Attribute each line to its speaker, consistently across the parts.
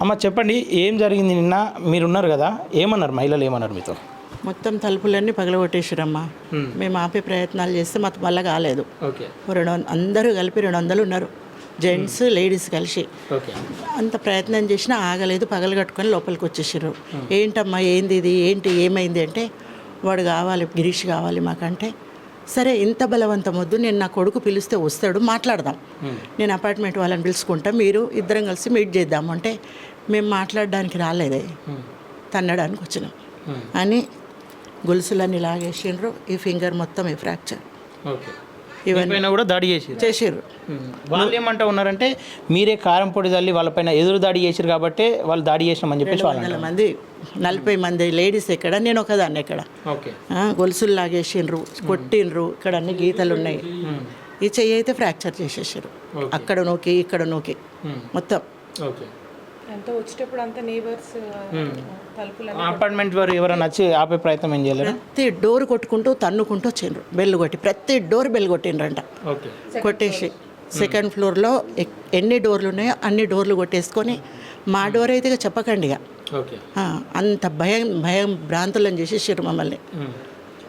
Speaker 1: అమ్మ చెప్పండి, ఏం జరిగింది నిన్న? మీరున్నారు కదా, ఏమన్నారు మహిళలు, ఏమన్నారు మీతో?
Speaker 2: మొత్తం తలుపులన్నీ పగలగొట్టేసారమ్మా. మేము ఆపే ప్రయత్నాలు చేస్తే మాకు వల్ల కాలేదు.
Speaker 1: ఓకే.
Speaker 2: అందరూ కలిపి 200 ఉన్నారు, జెంట్స్ లేడీస్ కలిసి.
Speaker 1: ఓకే.
Speaker 2: అంత ప్రయత్నం చేసినా ఆగలేదు, పగలగట్టుకొని లోపలికి వచ్చేసారు. ఏంటమ్మా ఏంది ఇది, ఏంటి ఏమైంది అంటే, వాడు కావాలి, గిరీష్ కావాలి మాకంటే, సరే ఇంత బలవంతం వద్దు, నేను నా కొడుకు పిలిస్తే వస్తాడు, మాట్లాడదాం, నేను అపార్ట్మెంట్ వాళ్ళని పిలుచుకుంటా, మీరు ఇద్దరం కలిసి మీట్ చేద్దాము అంటే, మేము మాట్లాడడానికి రాలేదే, తన్నడానికి వచ్చినాం అని గొలుసులన్నీ లాగేసిండ్రు. ఈ ఫింగర్ మొత్తం ఈ ఫ్రాక్చర్,
Speaker 1: ఇవన్నీ కూడా దాడి
Speaker 2: చేసిర్రు.
Speaker 1: వాళ్ళు ఏమంటా ఉన్నారంటే, మీరే కారం పొడి తల్లి వాళ్ళపైన ఎదురు దాడి చేసిరు కాబట్టి వాళ్ళు దాడి చేసినామని చెప్పేసి
Speaker 2: 200 మంది 40 మంది లేడీస్ ఎక్కడ, నేను ఒకదాన్ని ఎక్కడ. గొలుసులు లాగేసిండ్రు, కొట్టిండ్రు, ఇక్కడ అన్ని గీతలు ఉన్నాయి. ఈ చెయ్యి అయితే ఫ్రాక్చర్ చేసేసారు, అక్కడ నోకి ఇక్కడ నోకి మొత్తం.
Speaker 3: అంతా వచ్చేటప్పుడు అంతా నేబర్స్
Speaker 1: అపార్ట్మెంట్ వారు ఎవరైనా వచ్చి ఆపే ప్రయత్నం ఏం చేయలేదు.
Speaker 2: ప్రతి డోర్ కొట్టుకుంటూ తన్నుకుంటూ వచ్చిండ్రు, బెల్ కొట్టి ప్రతి డోర్ బెల్ కొట్టిండ్రంట. కొట్టేసి సెకండ్ ఫ్లోర్లో ఎన్ని డోర్లు ఉన్నాయో అన్ని డోర్లు కొట్టేసుకొని, మా డోర్ అయితే ఇక చెప్పకండి ఇక, అంత భయం భ్రాంతులను చేసేసారు మమ్మల్ని.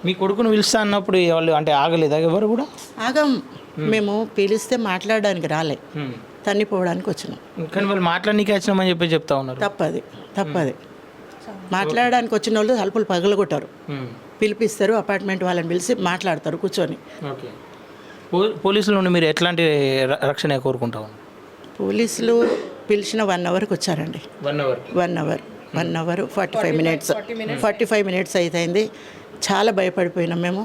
Speaker 1: మీ కొడుకును పిలుస్తా అన్నప్పుడు వాళ్ళు అంటే ఆగలేదా ఎవరు కూడా?
Speaker 2: ఆగం, మేము పిలిస్తే మాట్లాడడానికి రాలే, తన్నిపోవడానికి వచ్చినాం.
Speaker 1: కానీ వాళ్ళు మాట్లాడడానికి వచ్చినామని చెప్పి చెప్తా ఉన్నారు.
Speaker 2: తప్పది మాట్లాడడానికి వచ్చిన వాళ్ళు తలుపులు పగలగొట్టారు, పిలిపిస్తారు, అపార్ట్మెంట్ వాళ్ళని పిలిచి మాట్లాడతారు కూర్చొని.
Speaker 1: పోలీసుల నుండి మీరు ఎట్లాంటి రక్షణ కోరుకుంటాము?
Speaker 2: పోలీసులు పిలిచిన 1 అవర్కి వచ్చారండి. 1 అవర్ 45 మినిట్స్ అయిపోయింది. చాలా భయపడిపోయినాం మేము.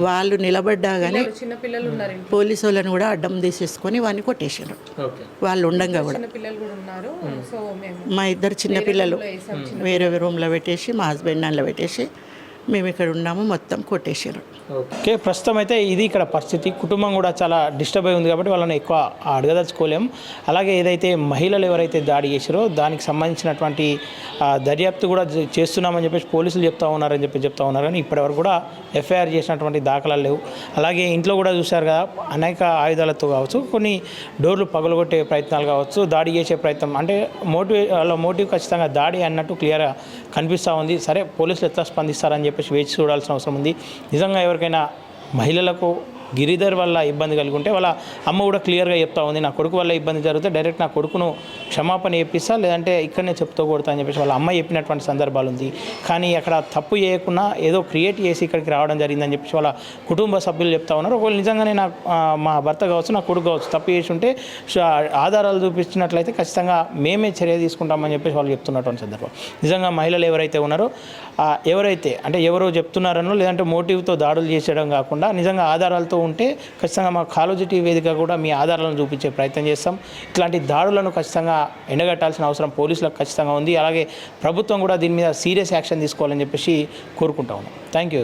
Speaker 2: వాళ్ళు నిలబడ్డా కానీ పోలీసు వాళ్ళని కూడా అడ్డం తీసేసుకొని వాడిని కొట్టేసారు. వాళ్ళు ఉండంగా కూడా మా 2 చిన్నపిల్లలు వేరే రూమ్లో పెట్టేసి, మా హస్బెండ్ దానిలో పెట్టేసి మేము ఇక్కడ ఉన్నాము, మొత్తం కొట్టేసారు.
Speaker 1: ఓకే, ప్రస్తుతం అయితే ఇది ఇక్కడ పరిస్థితి. కుటుంబం కూడా చాలా డిస్టర్బ్ అయి ఉంది కాబట్టి వాళ్ళని ఎక్కువ అడగదలుచుకోలేం. అలాగే ఏదైతే మహిళలు ఎవరైతే దాడి చేశారో దానికి సంబంధించినటువంటి దర్యాప్తు కూడా చేస్తున్నామని చెప్పేసి పోలీసులు చెప్తా ఉన్నారు కానీ ఇప్పటివరకు కూడా ఎఫ్ఐఆర్ చేసినటువంటి దాఖలాలు లేవు. అలాగే ఇంట్లో కూడా చూశారు కదా, అనేక ఆయుధాలతో కావచ్చు, కొన్ని డోర్లు పగలగొట్టే ప్రయత్నాలు కావచ్చు, దాడి చేసే ప్రయత్నం, అంటే మోటివ్ ఖచ్చితంగా దాడి అన్నట్టు క్లియర్గా కనిపిస్తూ ఉంది. సరే, పోలీసులు ఎట్లా స్పందిస్తారని చెప్పేసి వేచి చూడాల్సిన అవసరం ఉంది. నిజంగా ఎవరికైనా మహిళలకు గిరిధర్ వల్ల ఇబ్బంది కలిగి ఉంటే వాళ్ళ అమ్మ కూడా క్లియర్గా చెప్తా ఉంది, నా కొడుకు వల్ల ఇబ్బంది జరిగితే డైరెక్ట్ నా కొడుకును క్షమాపణ చెప్పిస్తా, లేదంటే ఇక్కడనే చెప్తూ కొడతా అని చెప్పేసి వాళ్ళ అమ్మ చెప్పినటువంటి సందర్భాలు ఉంది. కానీ అక్కడ తప్పు చేయకుండా ఏదో క్రియేట్ చేసి ఇక్కడికి రావడం జరిగిందని చెప్పేసి వాళ్ళ కుటుంబ సభ్యులు చెప్తా ఉన్నారు. ఒకవేళ నిజంగానే మా భర్త కావచ్చు, నా కొడుకు కావచ్చు తప్పు చేసి ఉంటే ఆధారాలు చూపించినట్లయితే ఖచ్చితంగా మేమే చర్య తీసుకుంటామని చెప్పేసి వాళ్ళు చెప్తున్నటువంటి సందర్భం. నిజంగా మహిళలు ఎవరైతే ఉన్నారో, ఎవరైతే అంటే ఎవరో చెప్తున్నారనో లేదంటే మోటివ్తో దాడులు చేసేయడం కాకుండా నిజంగా ఆధారాలతో ఉంటే ఖచ్చితంగా మా కాలోజీ టీవీ వేదిక కూడా మీ ఆధారాలను చూపించే ప్రయత్నం చేస్తాం. ఇట్లాంటి దాడులను ఖచ్చితంగా ఎండగట్టాల్సిన అవసరం పోలీసులకు ఖచ్చితంగా ఉంది. అలాగే ప్రభుత్వం కూడా దీని మీద సీరియస్ యాక్షన్ తీసుకోవాలని చెప్పేసి కోరుకుంటా ఉన్నాం. Thank you.